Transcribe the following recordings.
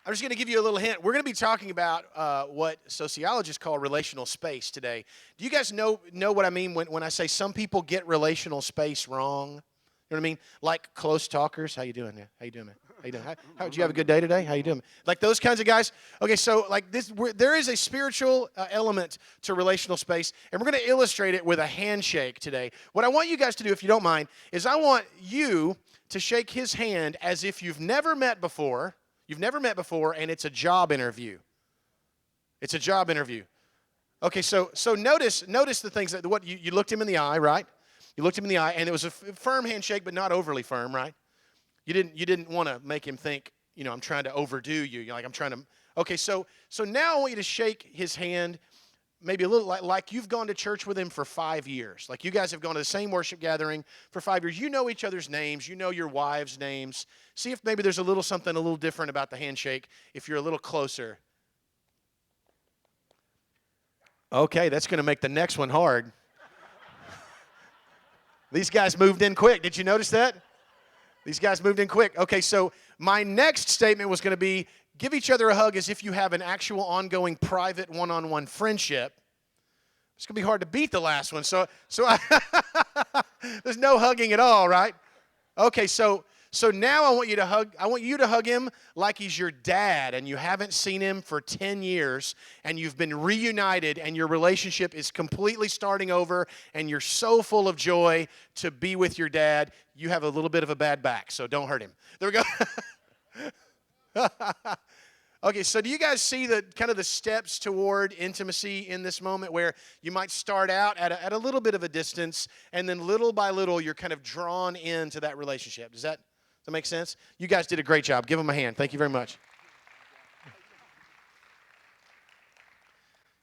I'm just going to give you a little hint. We're going to be talking about what sociologists call relational space today. Do you guys know what I mean when I say some people get relational space wrong? You know what I mean? Like close talkers. How you doing, man? How you doing, man? How you doing? How did you have a good day today? How you doing? Like those kinds of guys. Okay, so like this, there is a spiritual element to relational space, and we're going to illustrate it with a handshake today. What I want you guys to do, if you don't mind, is I want you to shake his hand as if you've never met before. You've never met before, and it's a job interview. It's a job interview. Okay, so notice the things that what you looked him in the eye, right? You looked him in the eye, and it was a firm handshake, but not overly firm, right? You didn't want to make him think, I'm trying to overdo you. You're like, I'm trying to. Okay, so now I want you to shake his hand, maybe a little like you've gone to church with him for 5 years. Like you guys have gone to the same worship gathering for 5 years. You know each other's names. You know your wives' names. See if maybe there's something a little different about the handshake if you're a little closer. Okay, that's going to make the next one hard. These guys moved in quick. Did you notice that? These guys moved in quick. Okay, so my next statement was going to be, give each other a hug as if you have an actual ongoing private one-on-one friendship. It's going to be hard to beat the last one. So there's no hugging at all, right? Okay, so now I want you to hug him like he's your dad and you haven't seen him for 10 years and you've been reunited and your relationship is completely starting over and you're so full of joy to be with your dad. You have a little bit of a bad back, so don't hurt him. There we go. Okay, so do you guys see the kind of the steps toward intimacy in this moment where you might start out at a little bit of a distance and then little by little you're kind of drawn into that relationship? Does that make sense? You guys did a great job. Give them a hand. Thank you very much.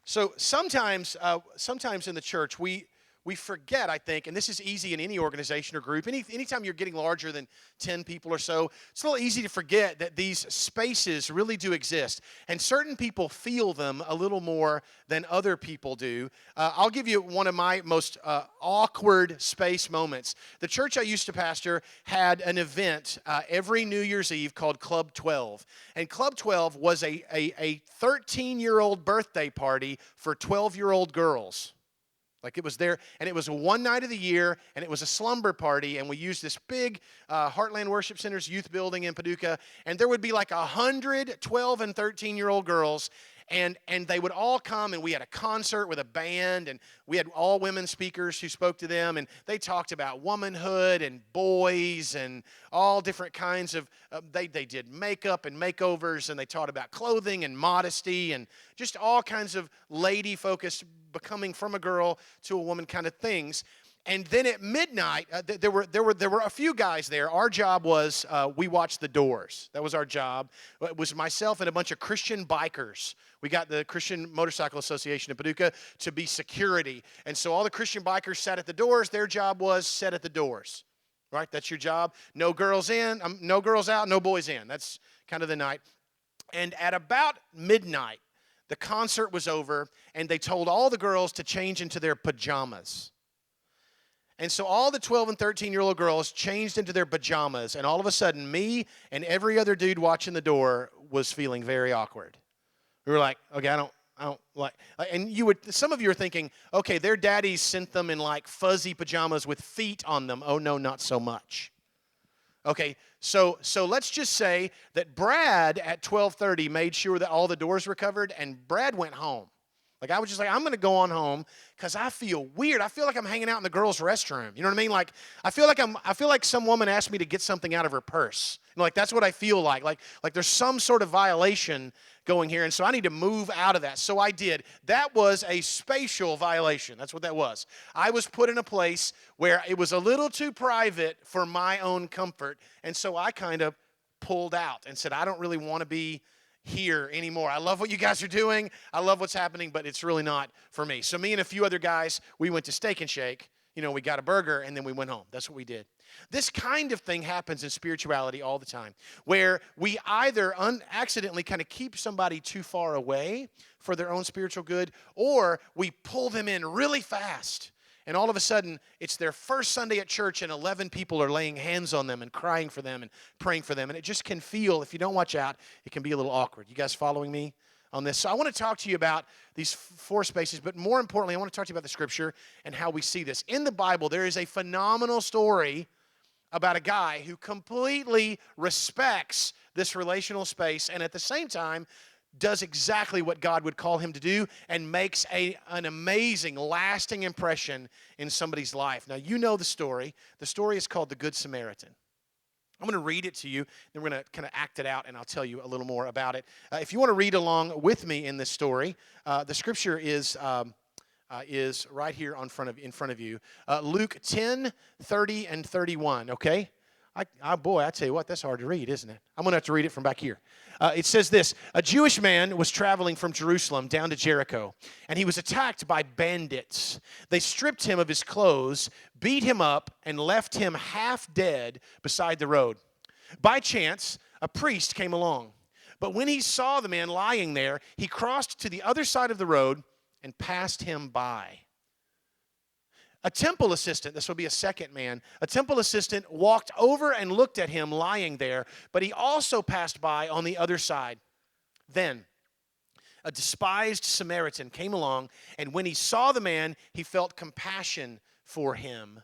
So sometimes in the church we forget, I think, and this is easy in any organization or group, anytime you're getting larger than 10 people or so, it's a little easy to forget that these spaces really do exist. And certain people feel them a little more than other people do. I'll give you one of my most awkward space moments. The church I used to pastor had an event every New Year's Eve called Club 12. And Club 12 was a 13-year-old birthday party for 12-year-old girls. Like it was there, and it was one night of the year, and it was a slumber party, and we used this big Heartland Worship Center's youth building in Paducah, and there would be like 100 12 and 13-year-old girls, and they would all come, and we had a concert with a band, and we had all women speakers who spoke to them, and they talked about womanhood and boys and all different kinds of, they did makeup and makeovers, and they taught about clothing and modesty and just all kinds of lady-focused becoming from a girl to a woman kind of things. And then at midnight, there were a few guys there. Our job was we watched the doors. That was our job. It was myself and a bunch of Christian bikers. We got the Christian Motorcycle Association in Paducah to be security. And so all the Christian bikers sat at the doors. Their job was sit at the doors. Right? That's your job. No girls in, no girls out, no boys in. That's kind of the night. And at about midnight, the concert was over, and they told all the girls to change into their pajamas. And so all the 12 and 13-year-old girls changed into their pajamas, and all of a sudden, me and every other dude watching the door was feeling very awkward. We were like, okay, I don't like, and some of you are thinking, okay, their daddies sent them in like fuzzy pajamas with feet on them. Oh no, not so much. Okay, so let's just say that Brad at 12:30 made sure that all the doors were covered, and Brad went home. Like I was just like, I'm going to go on home because I feel weird. I feel like I'm hanging out in the girls' restroom. You know what I mean? Like I feel like some woman asked me to get something out of her purse. Like that's what I feel like. Like there's some sort of violation going here, and so I need to move out of that. So I did. That was a spatial violation. That's what that was. I was put in a place where it was a little too private for my own comfort, and so I kind of pulled out and said, I don't really want to be here anymore. I love what you guys are doing. I love what's happening, but it's really not for me. So me and a few other guys, we went to Steak and Shake. We got a burger, and then we went home. That's what we did. This kind of thing happens in spirituality all the time, where we either accidentally kind of keep somebody too far away for their own spiritual good, or we pull them in really fast And all of a sudden, it's their first Sunday at church, and 11 people are laying hands on them and crying for them and praying for them. And it just can feel, if you don't watch out, it can be a little awkward. You guys following me on this? So I want to talk to you about these four spaces, but more importantly, I want to talk to you about the Scripture and how we see this. In the Bible, there is a phenomenal story about a guy who completely respects this relational space and at the same time does exactly what God would call him to do and makes an amazing, lasting impression in somebody's life. Now, you know the story. The story is called The Good Samaritan. I'm going to read it to you, then we're going to kind of act it out, and I'll tell you a little more about it. If you want to read along with me in this story, the scripture is right here in front of you. Luke 10, 30, and 31, okay? I tell you what, that's hard to read, isn't it? I'm going to have to read it from back here. It says this: a Jewish man was traveling from Jerusalem down to Jericho, and he was attacked by bandits. They stripped him of his clothes, beat him up, and left him half dead beside the road. By chance, a priest came along. But when he saw the man lying there, he crossed to the other side of the road and passed him by. A temple assistant, this will be a second man, a temple assistant walked over and looked at him lying there, but he also passed by on the other side. Then a despised Samaritan came along, and when he saw the man, he felt compassion for him.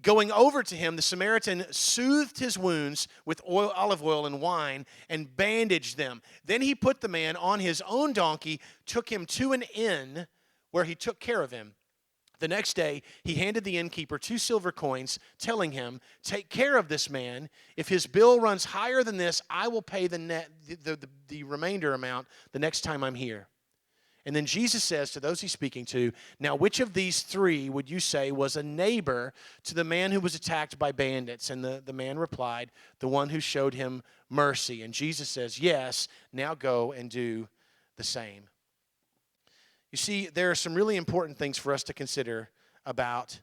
Going over to him, the Samaritan soothed his wounds with olive oil and wine and bandaged them. Then he put the man on his own donkey, took him to an inn where he took care of him. The next day, he handed the innkeeper 2 silver coins, telling him, "Take care of this man. If his bill runs higher than this, I will pay the remainder amount the next time I'm here." And then Jesus says to those he's speaking to, "Now which of these 3 would you say was a neighbor to the man who was attacked by bandits?" And the man replied, "The one who showed him mercy." And Jesus says, "Yes, now go and do the same." You see, there are some really important things for us to consider about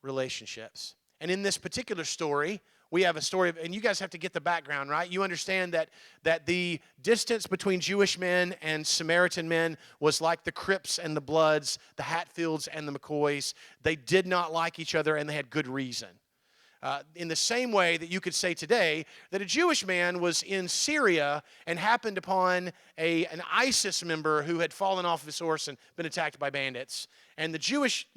relationships. And in this particular story, we have a story and you guys have to get the background, right? You understand that the distance between Jewish men and Samaritan men was like the Crips and the Bloods, the Hatfields and the McCoys. They did not like each other, and they had good reason. In the same way that you could say today that a Jewish man was in Syria and happened upon an ISIS member who had fallen off of his horse and been attacked by bandits. And the Jewish,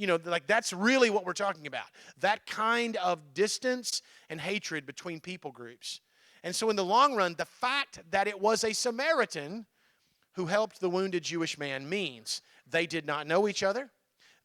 that's really what we're talking about. That kind of distance and hatred between people groups. And so in the long run, the fact that it was a Samaritan who helped the wounded Jewish man means they did not know each other.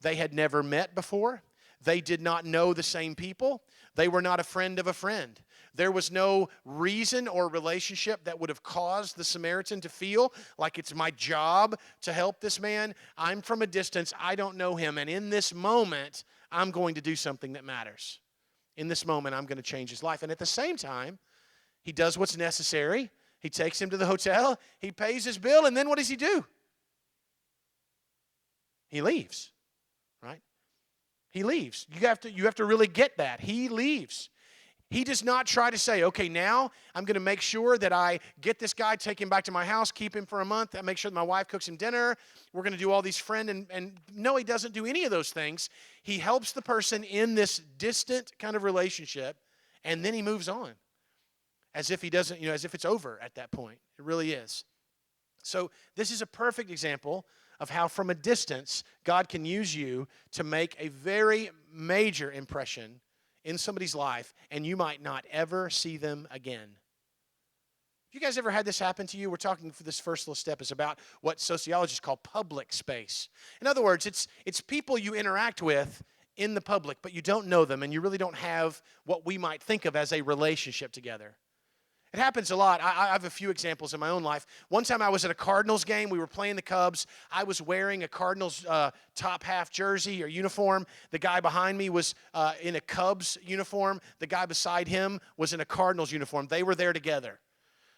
They had never met before. They did not know the same people. They were not a friend of a friend. There was no reason or relationship that would have caused the Samaritan to feel like it's my job to help this man. I'm from a distance. I don't know him. And in this moment, I'm going to do something that matters. In this moment, I'm going to change his life. And at the same time, he does what's necessary. He takes him to the hotel. He pays his bill. And then what does he do? He leaves, right? He leaves. You have to really get that. He leaves. He does not try to say, okay, now I'm going to make sure that I get this guy, take him back to my house, keep him for a month, and make sure that my wife cooks him dinner. We're going to do all these and no, he doesn't do any of those things. He helps the person in this distant kind of relationship, and then he moves on as if he doesn't, as if it's over at that point. It really is. So this is a perfect example of how from a distance God can use you to make a very major impression in somebody's life, and you might not ever see them again. Have you guys ever had this happen to you? We're talking for this first little step is about what sociologists call public space. In other words, it's people you interact with in the public, but you don't know them, and you really don't have what we might think of as a relationship together. It happens a lot. I have a few examples in my own life. One time I was at a Cardinals game. We were playing the Cubs. I was wearing a Cardinals top half jersey or uniform. The guy behind me was in a Cubs uniform. The guy beside him was in a Cardinals uniform. They were there together.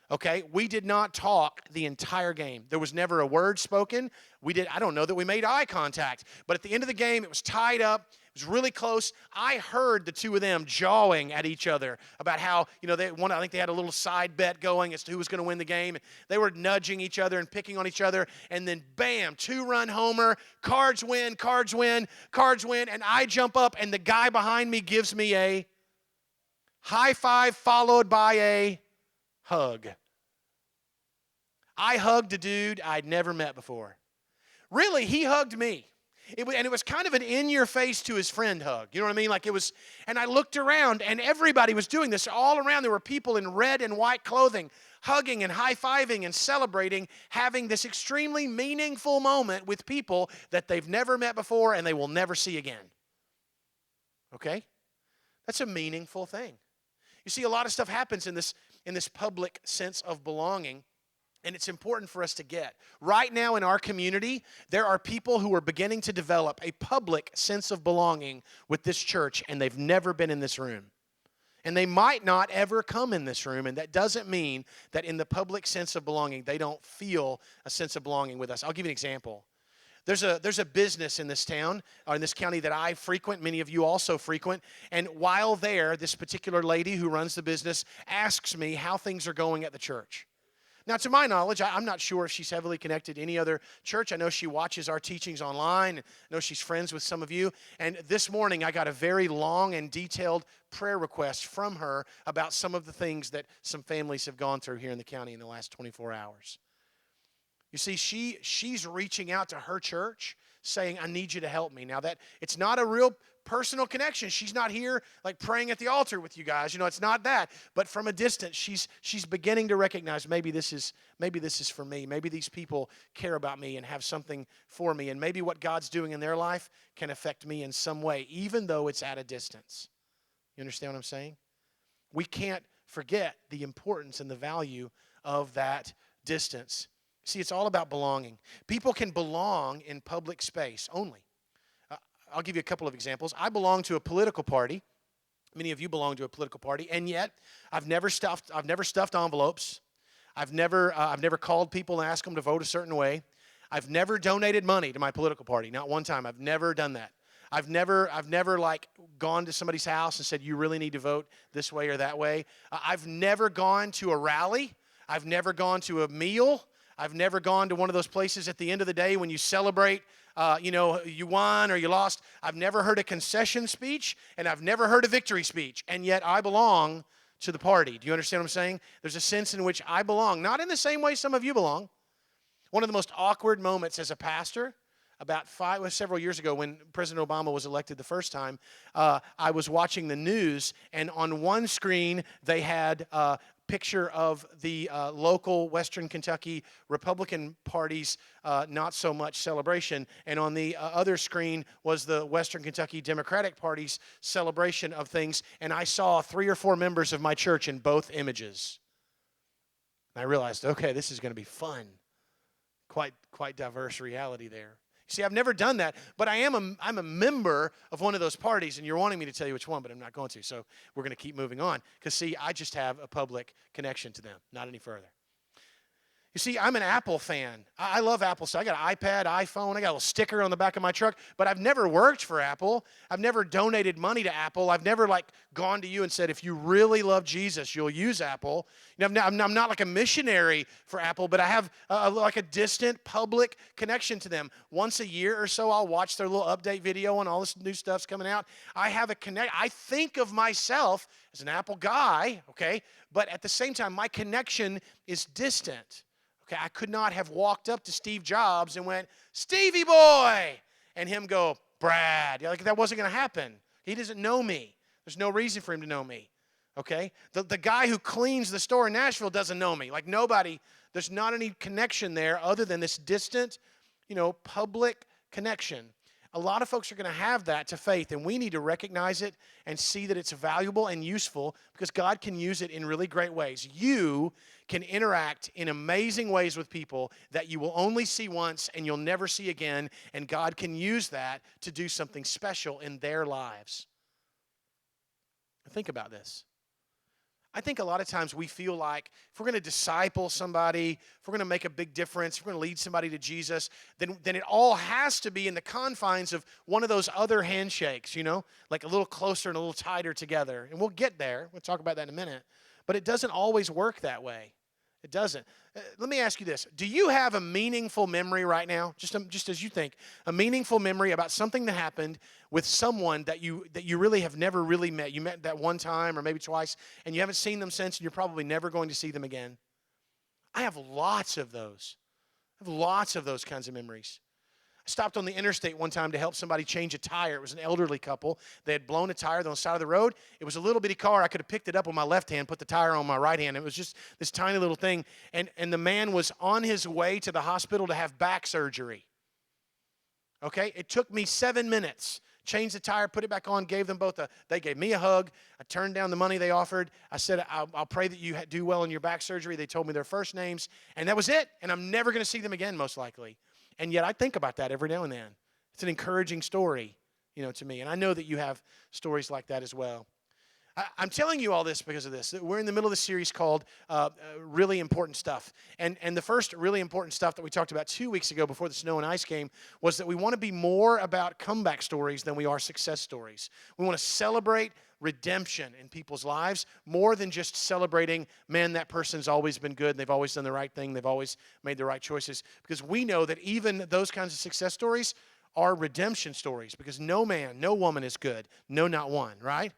Okay? We did not talk the entire game. There was never a word spoken. I don't know that we made eye contact. But at the end of the game, it was tied up. It was really close. I heard the two of them jawing at each other about how, I think they had a little side bet going as to who was going to win the game. They were nudging each other and picking on each other. And then, bam, 2-run homer. Cards win, Cards win, Cards win. And I jump up, and the guy behind me gives me a high five followed by a hug. I hugged a dude I'd never met before. Really, he hugged me. It was kind of an in-your-face to his friend hug. You know what I mean? And I looked around, and everybody was doing this all around. There were people in red and white clothing, hugging and high-fiving and celebrating, having this extremely meaningful moment with people that they've never met before and they will never see again. Okay? That's a meaningful thing. You see, a lot of stuff happens in this public sense of belonging. And it's important for us to get. Right now in our community, there are people who are beginning to develop a public sense of belonging with this church, and they've never been in this room. And they might not ever come in this room, and that doesn't mean that in the public sense of belonging, they don't feel a sense of belonging with us. I'll give you an example. There's a business in this town, or in this county that I frequent, many of you also frequent, and while there, this particular lady who runs the business asks me how things are going at the church. Now, to my knowledge, I'm not sure if she's heavily connected to any other church. I know she watches our teachings online. I know she's friends with some of you. And this morning, I got a very long and detailed prayer request from her about some of the things that some families have gone through here in the county in the last 24 hours. You see, she's reaching out to her church saying, I need you to help me. Now, that it's not a real personal connection. She's not here like praying at the altar with you guys. It's not that. But from a distance, she's beginning to recognize maybe this is for me. Maybe these people care about me and have something for me. And maybe what God's doing in their life can affect me in some way, even though it's at a distance. You understand what I'm saying? We can't forget the importance and the value of that distance. See, it's all about belonging. People can belong in public space only. I'll give you a couple of examples. I belong to a political party. Many of you belong to a political party, and yet I've never stuffed envelopes. I've never called people and asked them to vote a certain way. I've never donated money to my political party, not one time. I've never done that. I've never gone to somebody's house and said, you really need to vote this way or that way. I've never gone to a rally. I've never gone to a meal. I've never gone to one of those places at the end of the day when you celebrate, you won or you lost. I've never heard a concession speech, and I've never heard a victory speech, and yet I belong to the party. Do you understand what I'm saying? There's a sense in which I belong, not in the same way some of you belong. One of the most awkward moments as a pastor, several years ago when President Obama was elected the first time, I was watching the news, and on one screen they had picture of the local Western Kentucky Republican Party's not so much celebration, and on the other screen was the Western Kentucky Democratic Party's celebration of things, and I saw 3 or 4 members of my church in both images. And I realized, okay, this is going to be fun. Quite diverse reality there. See, I've never done that, but I'm a member of one of those parties, and you're wanting me to tell you which one, but I'm not going to, so we're going to keep moving on. Because, see, I just have a public connection to them, not any further. You see, I'm an Apple fan. I love Apple. So I got an iPad, iPhone. I got a little sticker on the back of my truck. But I've never worked for Apple. I've never donated money to Apple. I've never gone to you and said, if you really love Jesus, you'll use Apple. I'm not like a missionary for Apple, but I have a distant public connection to them. Once a year or so, I'll watch their little update video on all this new stuff's coming out. I have a connect. I think of myself as an Apple guy, okay? But at the same time, my connection is distant. Okay, I could not have walked up to Steve Jobs and went, Stevie boy, and him go, Brad. That wasn't going to happen. He doesn't know me. There's no reason for him to know me. Okay? The guy who cleans the store in Nashville doesn't know me. Nobody, there's not any connection there other than this distant, public connection. A lot of folks are going to have that to faith, and we need to recognize it and see that it's valuable and useful because God can use it in really great ways. You can interact in amazing ways with people that you will only see once and you'll never see again, and God can use that to do something special in their lives. Think about this. I think a lot of times we feel like if we're going to disciple somebody, if we're going to make a big difference, if we're going to lead somebody to Jesus, then it all has to be in the confines of one of those other handshakes, like a little closer and a little tighter together. And we'll get there. We'll talk about that in a minute. But it doesn't always work that way. It doesn't. Let me ask you this. Do you have a meaningful memory right now, just as you think, a meaningful memory about something that happened with someone that you really have never really met? You met that one time or maybe twice, and you haven't seen them since, and you're probably never going to see them again? I have lots of those. I have lots of those kinds of memories. I stopped on the interstate one time to help somebody change a tire. It was an elderly couple. They had blown a tire on the side of the road. It was a little bitty car. I could have picked it up with my left hand, put the tire on my right hand. It was just this tiny little thing. And the man was on his way to the hospital to have back surgery. Okay? It took me 7 minutes. Changed the tire, put it back on, gave them both they gave me a hug. I turned down the money they offered. I said, I'll pray that you do well in your back surgery. They told me their first names, and that was it. And I'm never going to see them again, most likely. And yet I think about that every now and then. It's an encouraging story, to me. And I know that you have stories like that as well. I'm telling you all this because of this. We're in the middle of the series called Really Important Stuff. And the first really important stuff that we talked about 2 weeks ago before the snow and ice came was that we want to be more about comeback stories than we are success stories. We want to celebrate redemption in people's lives more than just celebrating, man, that person's always been good, and they've always done the right thing, they've always made the right choices. Because we know that even those kinds of success stories are redemption stories, because no man, no woman is good. No, not one, right?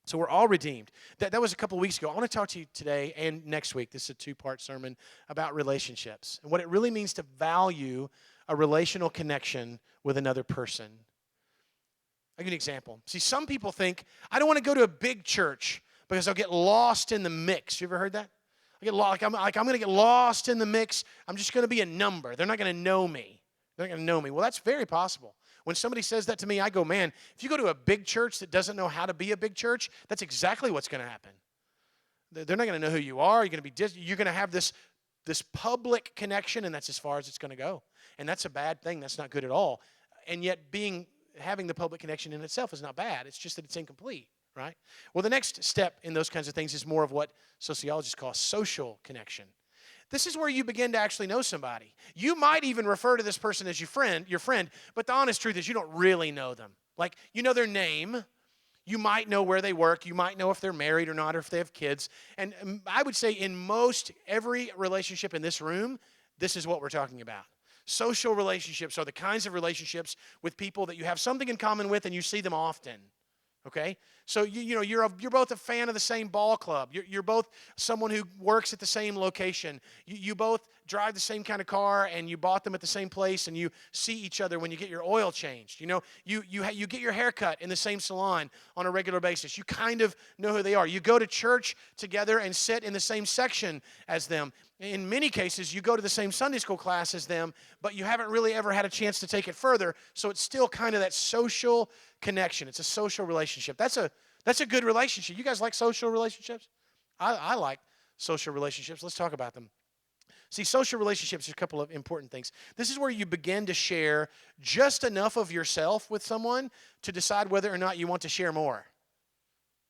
So we're all redeemed. That was a couple weeks ago. I want to talk to you today and next week. This is a two-part sermon about relationships and what it really means to value a relational connection with another person. I'll give you an example. See, some people think, I don't want to go to a big church because I'll get lost in the mix. You ever heard that? I get lost, I'm going to get lost in the mix. I'm just going to be a number. They're not going to know me. They're not going to know me. Well, that's very possible. When somebody says that to me, I go, man, if you go to a big church that doesn't know how to be a big church, that's exactly what's going to happen. They're not going to know who you are. You're going to have this public connection, and that's as far as it's going to go. And that's a bad thing. That's not good at all. And yet having the public connection in itself is not bad. It's just that it's incomplete, right? Well, the next step in those kinds of things is more of what sociologists call social connection. This is where you begin to actually know somebody. You might even refer to this person as your friend, but the honest truth is you don't really know them. Like, you know their name. You might know where they work. You might know if they're married or not, or if they have kids. And I would say in most every relationship in this room, this is what we're talking about. Social relationships are the kinds of relationships with people that you have something in common with and you see them often. Okay? So you're both a fan of the same ball club. You're both someone who works at the same location. You both drive the same kind of car, and you bought them at the same place, and you see each other when you get your oil changed. You get your hair cut in the same salon on a regular basis. You kind of know who they are. You go to church together and sit in the same section as them. In many cases, you go to the same Sunday school class as them, but you haven't really ever had a chance to take it further. So it's still kind of that social connection. It's a social relationship. That's a good relationship. You guys like social relationships? I like social relationships. Let's talk about them. See, social relationships are a couple of important things. This is where you begin to share just enough of yourself with someone to decide whether or not you want to share more.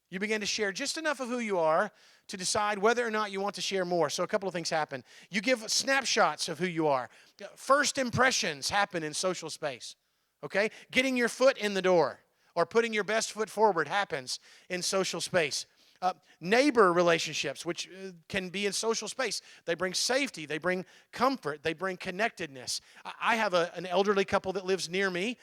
You begin to share just enough of who you are to decide whether or not you want to share more. So a couple of things happen. You give snapshots of who you are. First impressions happen in social space. Okay? Getting your foot in the door or putting your best foot forward happens in social space. Neighbor relationships, which can be in social space. They bring safety. They bring comfort. They bring connectedness. I have an elderly couple that lives near me.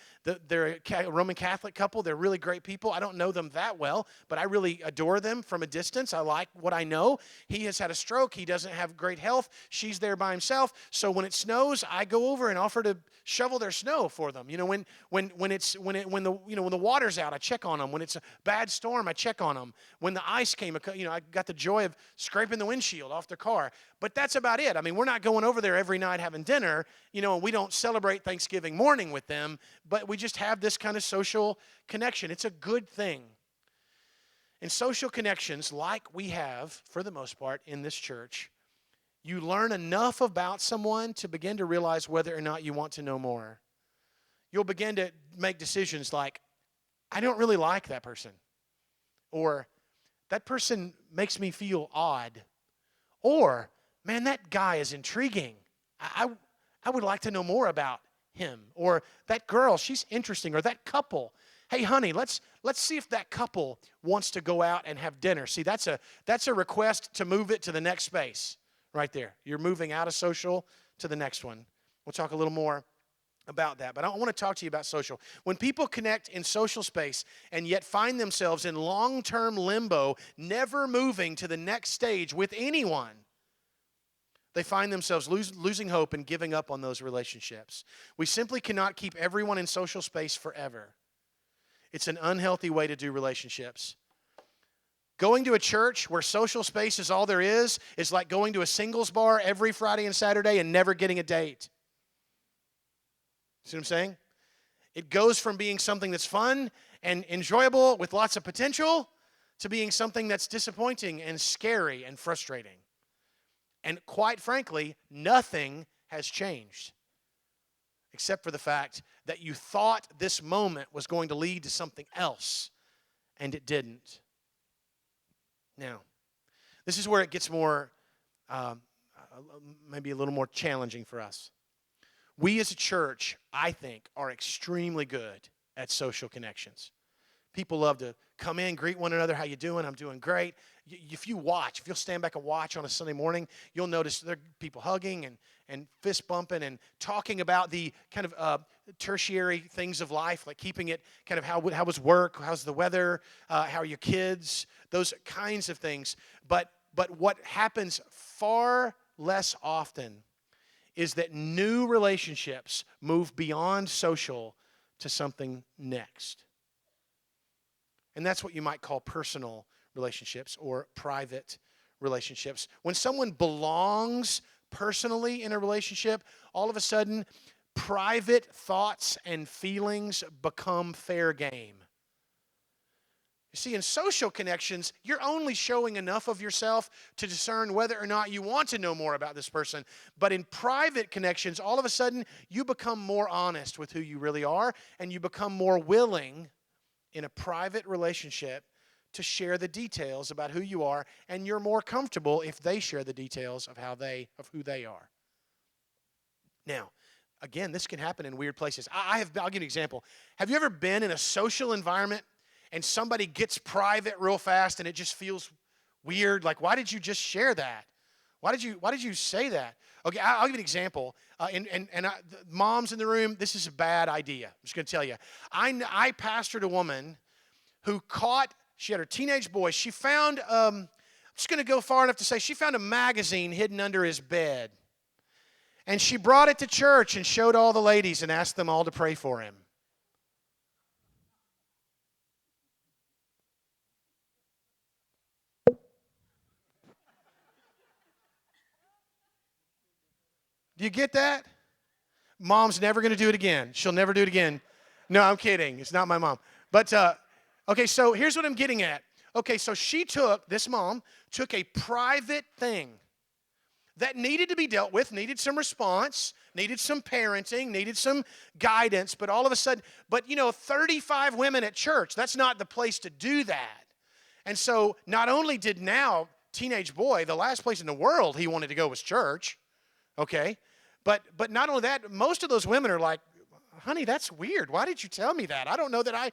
They're a Roman Catholic couple. They're really great people. I don't know them that well, but I really adore them from a distance. I like what I know. He has had a stroke. He doesn't have great health. She's there by himself. So when it snows, I go over and offer to shovel their snow for them. When the water's out, I check on them. When it's a bad storm, I check on them. When the ice came, I got the joy of scraping the windshield off their car. But that's about it. I mean, we're not going over there every night having dinner, and we don't celebrate Thanksgiving morning with them, but we just have this kind of social connection. It's a good thing. And social connections, like we have, for the most part, in this church, you learn enough about someone to begin to realize whether or not you want to know more. You'll begin to make decisions like, I don't really like that person. Or, that person makes me feel odd. Or, man, that guy is intriguing. I would like to know more about him. Or that girl, she's interesting. Or that couple. Hey, honey, let's see if that couple wants to go out and have dinner. See, that's a request to move it to the next space right there. You're moving out of social to the next one. We'll talk a little more about that. But I want to talk to you about social. When people connect in social space and yet find themselves in long-term limbo, never moving to the next stage with anyone, they find themselves losing hope and giving up on those relationships. We simply cannot keep everyone in social space forever. It's an unhealthy way to do relationships. Going to a church where social space is all there is like going to a singles bar every Friday and Saturday and never getting a date. See what I'm saying? It goes from being something that's fun and enjoyable with lots of potential to being something that's disappointing and scary and frustrating. And quite frankly, nothing has changed except for the fact that you thought this moment was going to lead to something else, and it didn't. Now, this is where it gets more, maybe a little more challenging for us. We as a church, I think, are extremely good at social connections. People love to come in, greet one another. How you doing? I'm doing great. If you'll stand back and watch on a Sunday morning, you'll notice there are people hugging and fist bumping and talking about the kind of tertiary things of life, like keeping it kind of how was work, how's the weather, how are your kids, those kinds of things. But what happens far less often is that new relationships move beyond social to something next. And that's what you might call personal relationships or private relationships. When someone belongs personally in a relationship, all of a sudden, private thoughts and feelings become fair game. You see, in social connections, you're only showing enough of yourself to discern whether or not you want to know more about this person. But in private connections, all of a sudden, you become more honest with who you really are, and you become more willing in a private relationship to share the details about who you are, and you're more comfortable if they share the details of who they are. Now, again, this can happen in weird places. I'll give you an example. Have you ever been in a social environment and somebody gets private real fast and it just feels weird? Like, why did you just share that? Why did you say that? Okay, I'll give you an example. Moms in the room, this is a bad idea. I'm just going to tell you. I pastored a woman who she had her teenage boy. She found, I'm just going to go far enough to say, she found a magazine hidden under his bed. And she brought it to church and showed all the ladies and asked them all to pray for him. Do you get that? Mom's never going to do it again. She'll never do it again. No, I'm kidding. It's not my mom. But, okay, so here's what I'm getting at. Okay, so this mom took a private thing that needed to be dealt with, needed some response, needed some parenting, needed some guidance, but all of a sudden, 35 women at church, that's not the place to do that. And so not only did now teenage boy, the last place in the world he wanted to go was church, okay? But not only that, most of those women are like, honey, that's weird. Why did you tell me that? I don't know that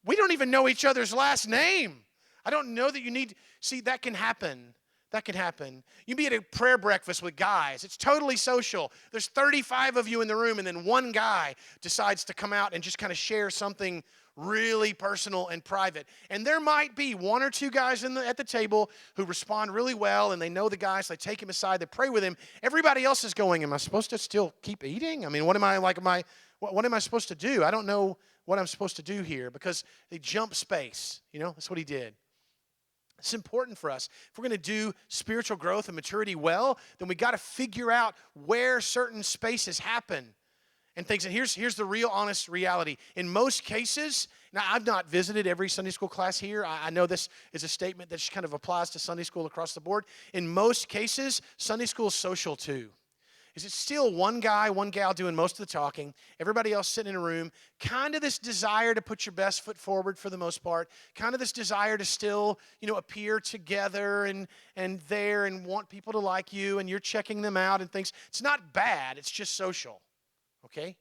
we don't even know each other's last name. I don't know that you need, see, that can happen. That can happen. You be at a prayer breakfast with guys. It's totally social. There's 35 of you in the room, and then one guy decides to come out and just kind of share something really personal and private. And there might be one or two guys at the table who respond really well, and they know the guy, so they take him aside, they pray with him. Everybody else is going, am I supposed to still keep eating? I mean, what am I supposed to do? I don't know what I'm supposed to do here, because they jump space. That's what he did. It's important for us. If we're going to do spiritual growth and maturity well, then we got to figure out where certain spaces happen and things. And here's the real honest reality. In most cases, now I've not visited every Sunday school class here. I know this is a statement that just kind of applies to Sunday school across the board. In most cases, Sunday school is social too. is it's still one guy, one gal doing most of the talking, everybody else sitting in a room, kind of this desire to put your best foot forward for the most part, kind of this desire to still, appear together and there and want people to like you, and you're checking them out and things. It's not bad, it's just social, okay?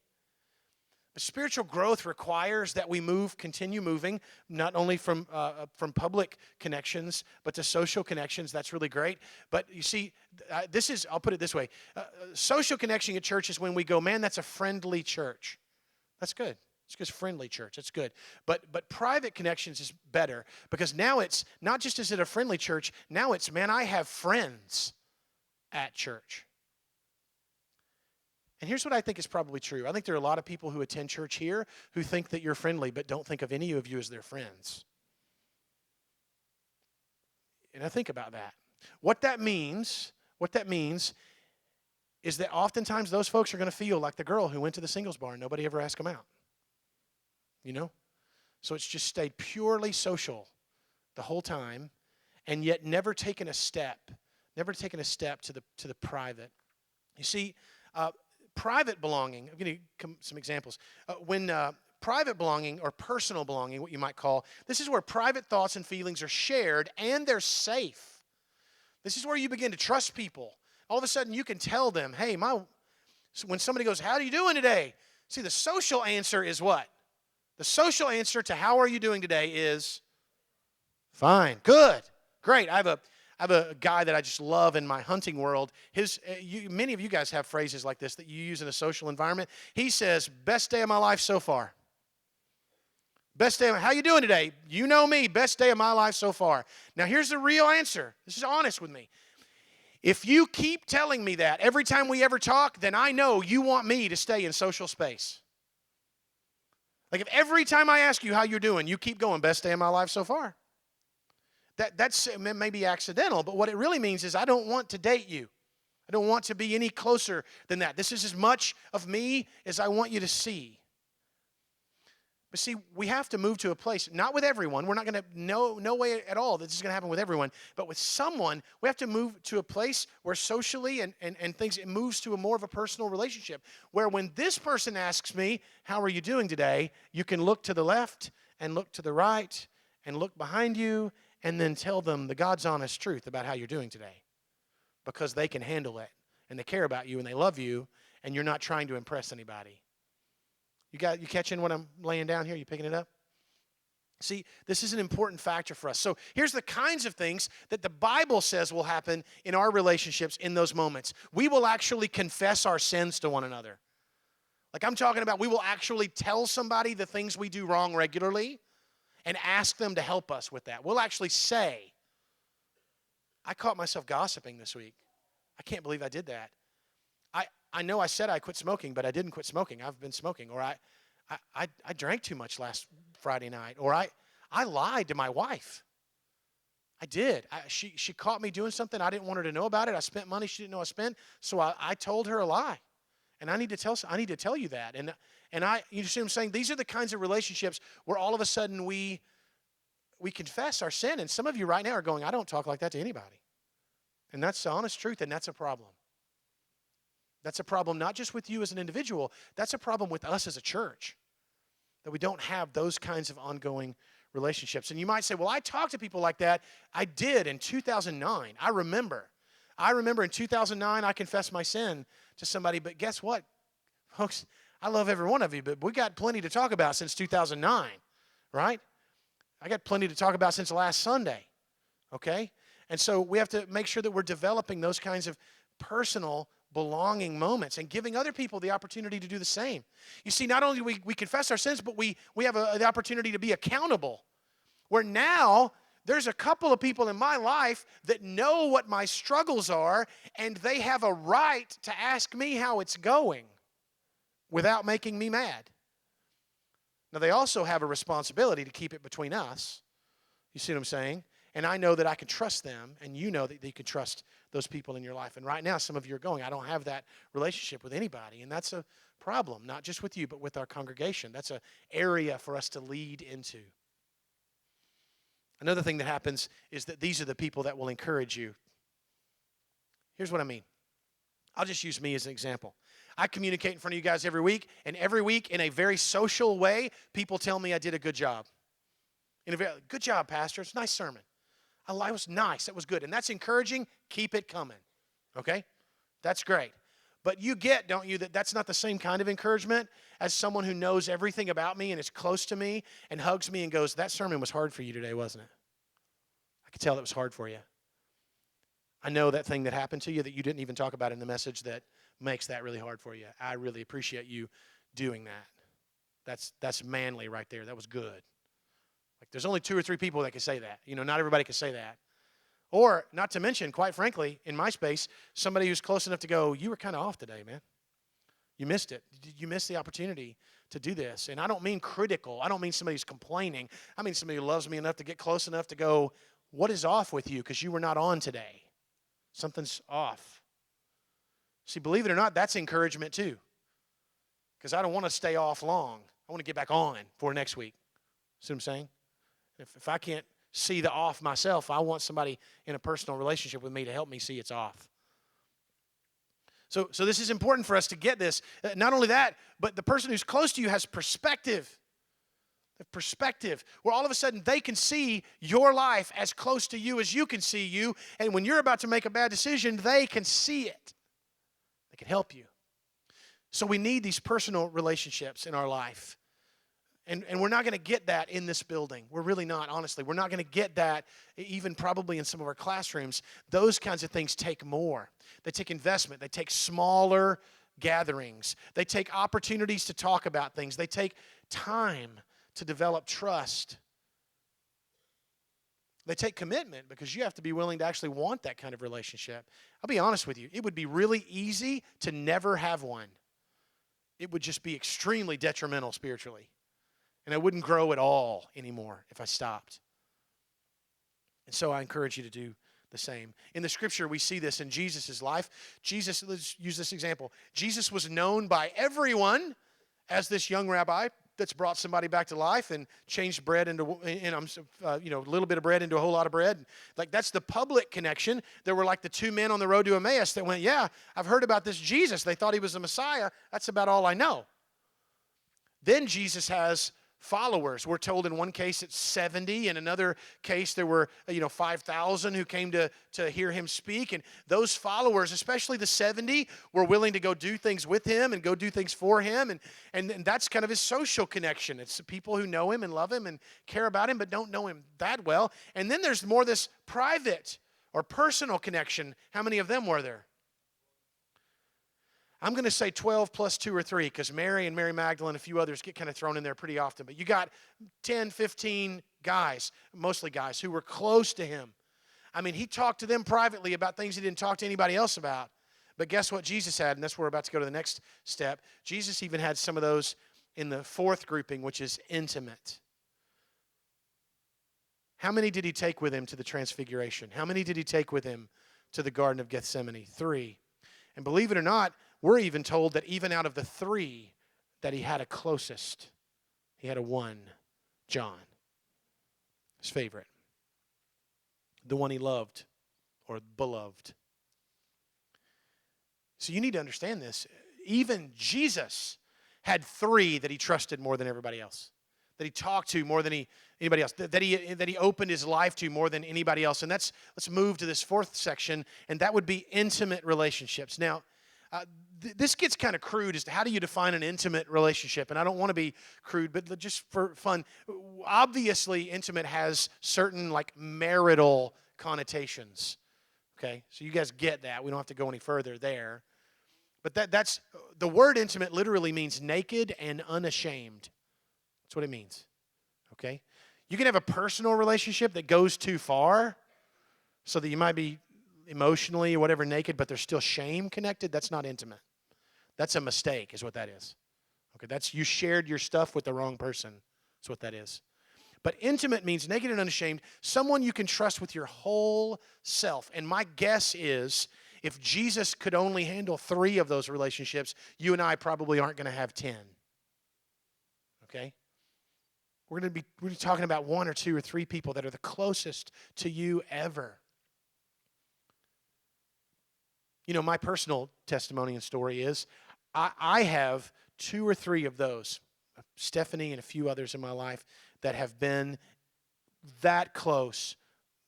But spiritual growth requires that we continue moving, not only from public connections, but to social connections. That's really great. But you see, I'll put it this way. Social connection at church is when we go, man, that's a friendly church. That's good. It's just friendly church. That's good. But private connections is better, because now it's not just is it a friendly church, now it's, man, I have friends at church. And here's what I think is probably true. I think there are a lot of people who attend church here who think that you're friendly but don't think of any of you as their friends. And I think about that. What that means is that oftentimes those folks are going to feel like the girl who went to the singles bar and nobody ever asked them out. So it's just stayed purely social the whole time, and yet never taken a step to the private. You see, private belonging, I'm going to give some examples. When private belonging, or personal belonging, what you might call, this is where private thoughts and feelings are shared and they're safe. This is where you begin to trust people. All of a sudden you can tell them, hey, when somebody goes, how are you doing today? See, the social answer is what? The social answer to how are you doing today is fine, good, great. I have a guy that I just love in my hunting world. Many of you guys have phrases like this that you use in a social environment. He says, best day of my life so far. Best day, how you doing today? You know me, best day of my life so far. Now here's the real answer. This is honest with me. If you keep telling me that every time we ever talk, then I know you want me to stay in social space. Like if every time I ask you how you're doing, you keep going, best day of my life so far. That's maybe accidental, but what it really means is I don't want to date you. I don't want to be any closer than that. This is as much of me as I want you to see. But see, we have to move to a place, not with everyone. We're not going to, no way at all that this is going to happen with everyone. But with someone, we have to move to a place where socially and things, it moves to a more of a personal relationship. Where when this person asks me, how are you doing today? You can look to the left and look to the right and look behind you and then tell them the God's honest truth about how you're doing today. Because they can handle it and they care about you and they love you and you're not trying to impress anybody. You catching what I'm laying down here? You picking it up? See, this is an important factor for us. So here's the kinds of things that the Bible says will happen in our relationships in those moments. We will actually confess our sins to one another. Like I'm talking about, we will actually tell somebody the things we do wrong regularly and ask them to help us with that. We'll actually say, I caught myself gossiping this week. I can't believe I did that. I know I said I quit smoking, but I didn't quit smoking. I've been smoking. Or I drank too much last Friday night. Or I lied to my wife. I did. She caught me doing something. I didn't want her to know about it. I spent money she didn't know I spent. So I told her a lie. And I need to tell you that. And you see what I'm saying? These are the kinds of relationships where all of a sudden we confess our sin. And some of you right now are going, I don't talk like that to anybody. And that's the honest truth, and that's a problem. That's a problem not just with you as an individual. That's a problem with us as a church, that we don't have those kinds of ongoing relationships. And you might say, well, I talk to people like that. I did in 2009. I remember in 2009 I confessed my sin to somebody. But guess what, folks? I love every one of you, but we got plenty to talk about since 2009, right? I got plenty to talk about since last Sunday, okay? And so we have to make sure that we're developing those kinds of personal belonging moments and giving other people the opportunity to do the same. You see, not only do we confess our sins, but we have the opportunity to be accountable. Where now there's a couple of people in my life that know what my struggles are, and they have a right to ask me how it's going without making me mad. Now, they also have a responsibility to keep it between us. You see what I'm saying? And I know that I can trust them, and you know that you can trust those people in your life. And right now, some of you are going, I don't have that relationship with anybody. And that's a problem, not just with you, but with our congregation. That's an area for us to lead into. Another thing that happens is that these are the people that will encourage you. Here's what I mean. I'll just use me as an example. I communicate in front of you guys every week, and every week in a very social way, people tell me I did a good job. Good job, Pastor. It's a nice sermon. It was nice. It was good. And that's encouraging. Keep it coming. Okay? That's great. But you get, don't you, that that's not the same kind of encouragement as someone who knows everything about me and is close to me and hugs me and goes, that sermon was hard for you today, wasn't it? I could tell it was hard for you. I know that thing that happened to you that you didn't even talk about in the message that makes that really hard for you. I really appreciate you doing that. That's manly right there. That was good. Like there's only 2 or 3 people that can say that. Not everybody can say that. Or, not to mention, quite frankly, in my space, somebody who's close enough to go, you were kind of off today, man. You missed it. You missed the opportunity to do this. And I don't mean critical. I don't mean somebody who's complaining. I mean somebody who loves me enough to get close enough to go, what is off with you? Because you were not on today. Something's off. See, believe it or not, that's encouragement too. Because I don't want to stay off long. I want to get back on for next week. See what I'm saying? If I can't see the off myself, I want somebody in a personal relationship with me to help me see it's off. So this is important for us to get this. Not only that, but the person who's close to you has perspective. The perspective, where all of a sudden they can see your life as close to you as you can see you. And when you're about to make a bad decision, they can see it. They can help you. So we need these personal relationships in our life. And we're not going to get that in this building. We're really not, honestly. We're not going to get that even probably in some of our classrooms. Those kinds of things take more. They take investment. They take smaller gatherings. They take opportunities to talk about things. They take time to develop trust. They take commitment because you have to be willing to actually want that kind of relationship. I'll be honest with you. It would be really easy to never have one. It would just be extremely detrimental spiritually. And I wouldn't grow at all anymore if I stopped. And so I encourage you to do the same. In the scripture, we see this in Jesus' life. Let's use this example. Jesus was known by everyone as this young rabbi that's brought somebody back to life and changed bread into, a little bit of bread into a whole lot of bread. Like that's the public connection. There were like the 2 men on the road to Emmaus that went, yeah, I've heard about this Jesus. They thought he was the Messiah. That's about all I know. Then Jesus has followers. We're told in one case it's 70. In another case there were 5,000 who came to hear him speak. And those followers, especially the 70, were willing to go do things with him and go do things for him. And that's kind of his social connection. It's the people who know him and love him and care about him but don't know him that well. And then there's more this private or personal connection. How many of them were there? I'm going to say 12 plus 2 or 3 because Mary and Mary Magdalene and a few others get kind of thrown in there pretty often. But you got 10, 15 guys, mostly guys, who were close to him. I mean, he talked to them privately about things he didn't talk to anybody else about. But guess what Jesus had? And that's where we're about to go to the next step. Jesus even had some of those in the 4th grouping, which is intimate. How many did he take with him to the Transfiguration? How many did he take with him to the Garden of Gethsemane? 3. And believe it or not, we're even told that even out of the 3 that he had a closest, he had a 1, John, his favorite, the one he loved or beloved. So you need to understand this. Even Jesus had 3 that he trusted more than everybody else, that he talked to more than anybody else, that he opened his life to more than anybody else. And let's move to this 4th section, and that would be intimate relationships. Now, this gets kind of crude as to how do you define an intimate relationship. And I don't want to be crude, but just for fun, obviously intimate has certain like marital connotations. Okay, so you guys get that. We don't have to go any further there. But that's the word intimate literally means naked and unashamed. That's what it means. Okay? You can have a personal relationship that goes too far so that you might be emotionally or whatever naked, but there's still shame connected. That's not intimate. That's a mistake is what that is. Okay, that's you shared your stuff with the wrong person. That's what that is. But intimate means naked and unashamed, someone you can trust with your whole self. And my guess is if Jesus could only handle 3 of those relationships, you and I probably aren't going to have 10. Okay? We're talking about 1 or 2 or 3 people that are the closest to you ever. My personal testimony and story is I have two or three of those, Stephanie and a few others in my life, that have been that close.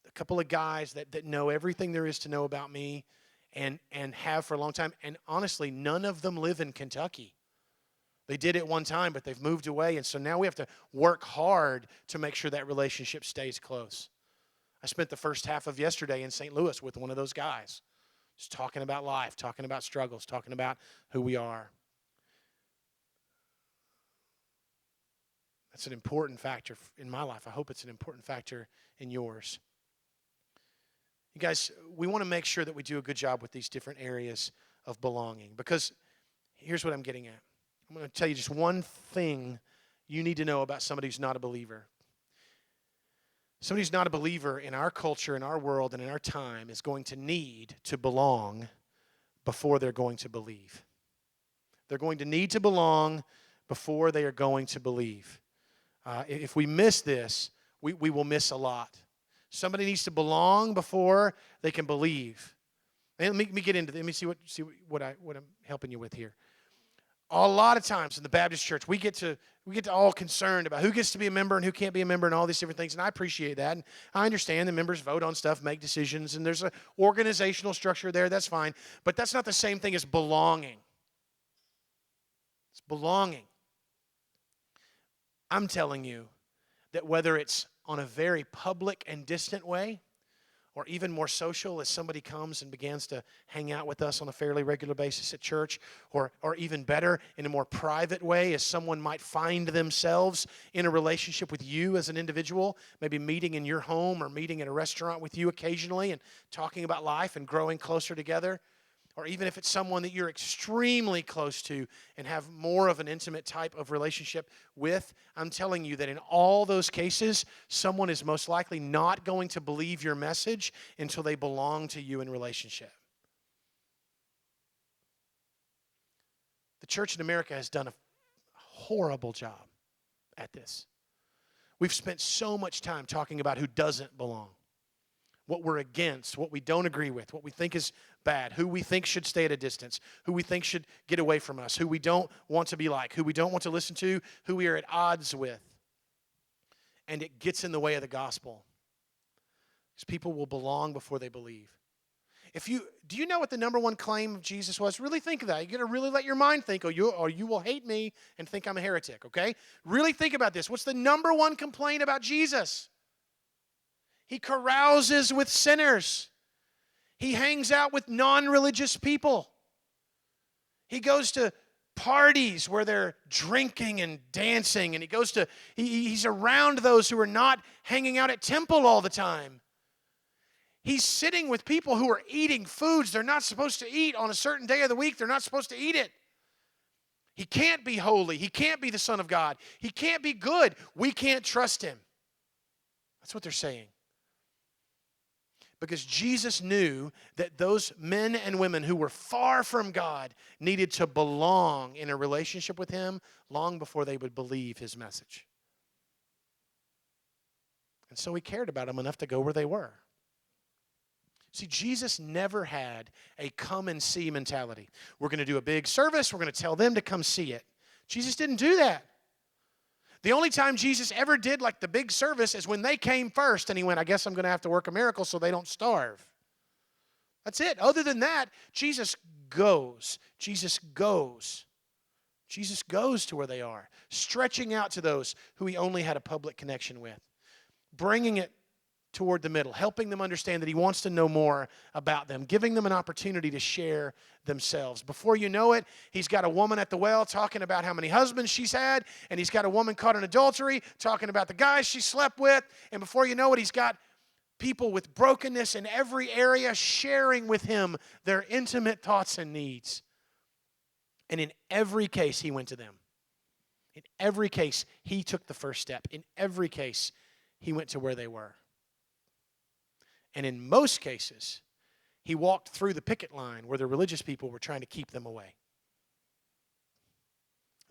A couple of guys that know everything there is to know about me and have for a long time. And honestly, none of them live in Kentucky. They did at one time, but they've moved away. And so now we have to work hard to make sure that relationship stays close. I spent the first half of yesterday in St. Louis with one of those guys, just talking about life, talking about struggles, talking about who we are. That's an important factor in my life. I hope it's an important factor in yours. You guys, we want to make sure that we do a good job with these different areas of belonging, because here's what I'm getting at. I'm going to tell you just one thing you need to know about somebody who's not a believer. Somebody who's not a believer in our culture, in our world, and in our time is going to need to belong before they're going to believe. They're going to need to belong before they are going to believe. If we miss this, we will miss a lot. Somebody needs to belong before they can believe. And let me get into this. Let me see what I'm helping you with here. A lot of times in the Baptist church, we get to all concerned about who gets to be a member and who can't be a member and all these different things. And I appreciate that. And I understand the members vote on stuff, make decisions, and there's an organizational structure there. That's fine. But that's not the same thing as belonging. It's belonging. I'm telling you that whether it's on a very public and distant way, or even more social as somebody comes and begins to hang out with us on a fairly regular basis at church, or even better, in a more private way as someone might find themselves in a relationship with you as an individual, maybe meeting in your home or meeting at a restaurant with you occasionally and talking about life and growing closer together. Or even if it's someone that you're extremely close to and have more of an intimate type of relationship with, I'm telling you that in all those cases, someone is most likely not going to believe your message until they belong to you in relationship. The church in America has done a horrible job at this. We've spent so much time talking about who doesn't belong, what we're against, what we don't agree with, what we think is bad, who we think should stay at a distance, who we think should get away from us, who we don't want to be like, who we don't want to listen to, who we are at odds with. And it gets in the way of the gospel. Because people will belong before they believe. Do you know what the number one claim of Jesus was? Really think of that. You're going to really let your mind think, or you will hate me and think I'm a heretic, okay? Really think about this. What's the number one complaint about Jesus? He carouses with sinners. He hangs out with non-religious people. He goes to parties where they're drinking and dancing, and he's around those who are not hanging out at temple all the time. He's sitting with people who are eating foods they're not supposed to eat on a certain day of the week. They're not supposed to eat it. He can't be holy. He can't be the Son of God. He can't be good. We can't trust him. That's what they're saying. Because Jesus knew that those men and women who were far from God needed to belong in a relationship with him long before they would believe his message. And so he cared about them enough to go where they were. See, Jesus never had a come and see mentality. We're going to do a big service. We're going to tell them to come see it. Jesus didn't do that. The only time Jesus ever did like the big service is when they came first, and he went, I guess I'm going to have to work a miracle so they don't starve. That's it. Other than that, Jesus goes. Jesus goes. Jesus goes to where they are, stretching out to those who he only had a public connection with, bringing it toward the middle, helping them understand that he wants to know more about them, giving them an opportunity to share themselves. Before you know it, he's got a woman at the well talking about how many husbands she's had, and he's got a woman caught in adultery talking about the guys she slept with, and before you know it, he's got people with brokenness in every area sharing with him their intimate thoughts and needs. And in every case, he went to them. In every case, he took the first step. In every case, he went to where they were. And in most cases, he walked through the picket line where the religious people were trying to keep them away.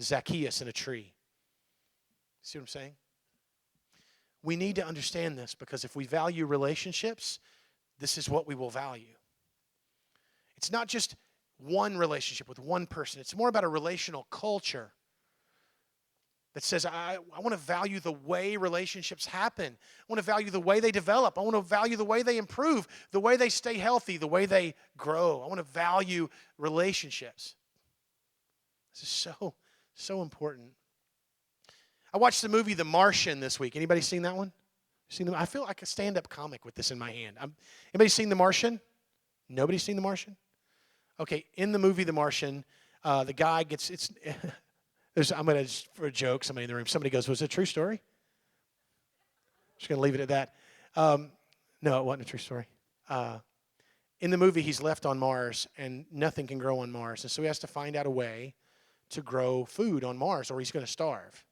Zacchaeus in a tree. See what I'm saying? We need to understand this, because if we value relationships, this is what we will value. It's not just one relationship with one person. It's more about a relational culture that says, I want to value the way relationships happen. I want to value the way they develop. I want to value the way they improve, the way they stay healthy, the way they grow. I want to value relationships. This is so important. I watched the movie The Martian this week. Anybody seen that one? I feel like a stand-up comic with this in my hand. Anybody seen The Martian? Nobody seen The Martian? Okay, in the movie The Martian, the guy gets, I'm going to, for a joke, somebody in the room, somebody goes, was it a true story? I'm just going to leave it at that. No, it wasn't a true story. In the movie, he's left on Mars, and nothing can grow on Mars. And so he has to find out a way to grow food on Mars, or he's going to starve.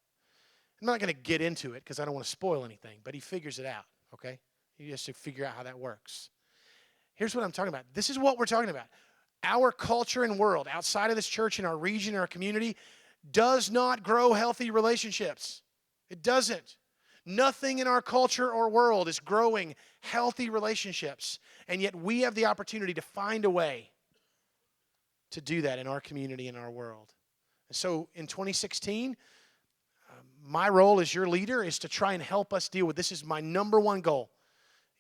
I'm not going to get into it because I don't want to spoil anything, but he figures it out, okay? He has to figure out how that works. Here's what I'm talking about. This is what we're talking about. Our culture and world, outside of this church, in our region, in our community, does not grow healthy relationships. It doesn't. Nothing in our culture or world is growing healthy relationships, and yet we have the opportunity to find a way to do that in our community and our world. And so in 2016, my role as your leader is to try and help us deal with this. Is my number one goal.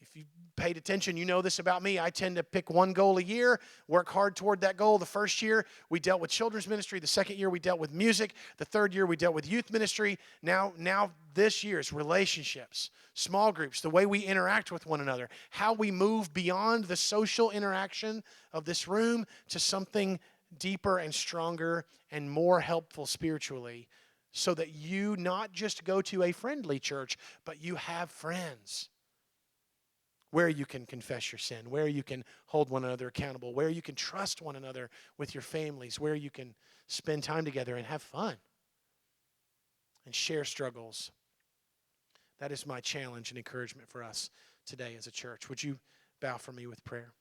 If you paid attention, you know this about me. I tend to pick one goal a year, work hard toward that goal. The first year, we dealt with children's ministry. The second year, we dealt with music. The third year, we dealt with youth ministry. Now this year is relationships, small groups, the way we interact with one another, how we move beyond the social interaction of this room to something deeper and stronger and more helpful spiritually, so that you not just go to a friendly church, but you have friends where you can confess your sin, where you can hold one another accountable, where you can trust one another with your families, where you can spend time together and have fun and share struggles. That is my challenge and encouragement for us today as a church. Would you bow for me with prayer?